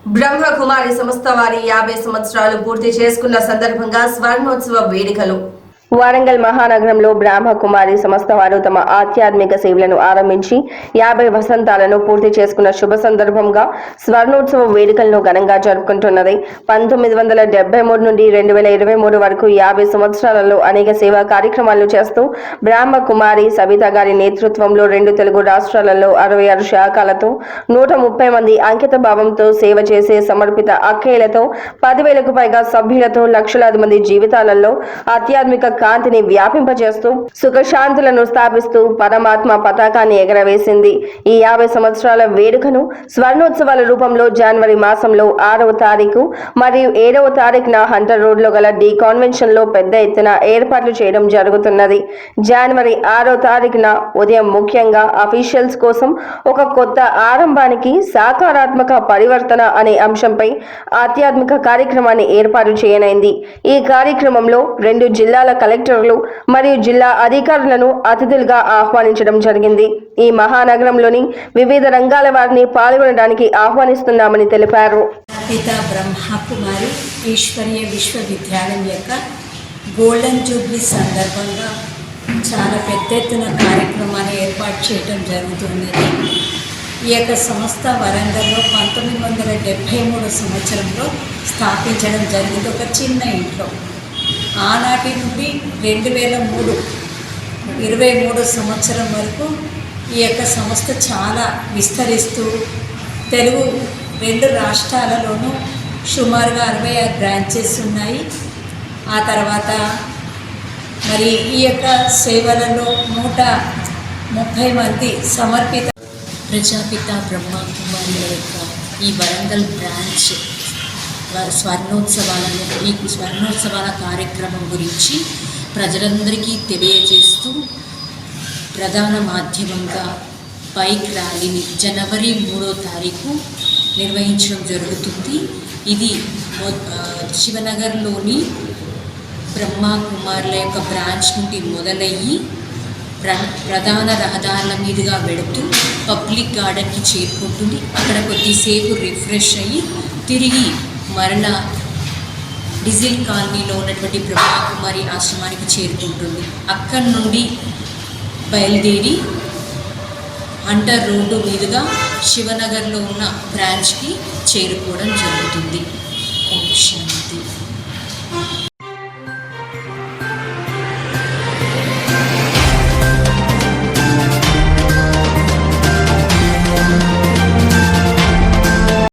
బ్రహ్మకుమారి సంస్థ వారి 50 సంవత్సరాలు పూర్తి చేసుకున్న సందర్భంగా స్వర్ణోత్సవ వేడుకలు వరంగల్ మహానగరంలో బ్రహ్మకుమారి సంస్థ వారు తమ ఆధ్యాత్మిక సేవలను ఆరంభించి 50 వసంతాలను పూర్తి చేసుకున్న శుభ సందర్భంగా స్వర్ణోత్సవ వేడుకలను ఘనంగా జరుపుకుంటున్నది. 1973 నుండి 2023 వరకు 50 సంవత్సరాలలో అనేక సేవా కార్యక్రమాలు చేస్తూ బ్రహ్మకుమారి సబిత గారి నేతృత్వంలో 2 తెలుగు రాష్ట్రాలలో 66 శాఖలతో 130 మంది అంకిత భావంతో సేవ చేసే సమర్పిత అక్కయ్యలతో 10,000కు పైగా సభ్యులతో లక్షలాది మంది జీవితాలలో ఆధ్యాత్మిక కాంతిని వ్యాపింపజేస్తూ సుఖశాంతులను స్థాపిస్తూ పరమాత్మ పతాకాన్ని ఎగరవేసింది. ఈ 50 సంవత్సరాల వేడుకను స్వర్ణోత్సవాల రూపంలో జనవరి మాసంలో 6వ తారీఖు మరియు 7వ తారీఖున హంటర్ రోడ్ లో గల డి కాన్వెన్షన్ లో పెద్ద ఎత్తున ఏర్పాట్లు చేయడం జరుగుతున్నది. జనవరి 6వ తారీఖున ఉదయం ముఖ్యంగా అఫీషియల్స్ కోసం ఒక కొత్త ఆరంభానికి సాకారాత్మక పరివర్తన అనే అంశంపై ఆధ్యాత్మిక కార్యక్రమాన్ని ఏర్పాటు చేయనైంది. ఈ కార్యక్రమంలో 2 జిల్లాల కలెక్టర్లు మరియు జిల్లా అధికారులను అతిథులుగా ఆహ్వానించడం జరిగింది. ఈ మహానగరంలోని వివిధ రంగాల వారిని పాల్గొనడానికి ఆహ్వానిస్తున్నామని తెలిపారు. పితా బ్రహ్మకుమారి ఈశ్వరీయ విశ్వవిద్యాలయం యొక్క గోల్డెన్ జూబ్లీ సందర్భంగా చాలా పెద్ద ఎత్తున కార్యక్రమాన్ని ఏర్పాటు చేయడం జరుగుతున్నది. ఈ యొక్క సంస్థ వరంగల్లో 1973 సంవత్సరంలో స్థాపించడం జరిగింది. ఒక చిన్న ఇంట్లో ఆనాటి నుండి 2023 సంవత్సరం వరకు ఈ యొక్క సంస్థ చాలా విస్తరిస్తూ తెలుగు 2 రాష్ట్రాలలోనూ సుమారుగా 66 బ్రాంచెస్ ఉన్నాయి. ఆ తర్వాత మరి ఈ యొక్క సేవలలో 130 మంది సమర్పిత ప్రజాపిత బ్రహ్మకుమారి యొక్క ఈ వరంగల్ బ్రాంచ్ ఈ స్వర్ణోత్సవాల కార్యక్రమం గురించి ప్రజలందరికీ తెలియజేస్తూ ప్రధాన మాధ్యమంగా బైక్ ర్యాలీని జనవరి 3వ తారీఖు నిర్వహించడం జరుగుతుంది. ఇది శివనగర్లోని బ్రహ్మకుమారుల యొక్క బ్రాంచ్ నుండి మొదలయ్యి ప్రధాన రహదారుల మీదుగా వెళుతూ పబ్లిక్ గార్డెన్కి చేరుకుంటుంది. అక్కడ కొద్దిసేపు రిఫ్రెష్ అయ్యి తిరిగి మరలా డిజిల్ కాలనీలో ఉన్నటువంటి బ్రహ్మకుమారి ఆశ్రమానికి చేరుకుంటుంది. అక్కడి నుండి బయలుదేరి హంటర్ రోడ్డు మీదుగా శివనగర్లో ఉన్న బ్రాంచ్కి చేరుకోవడం జరుగుతుంది. ఓం శాంతి.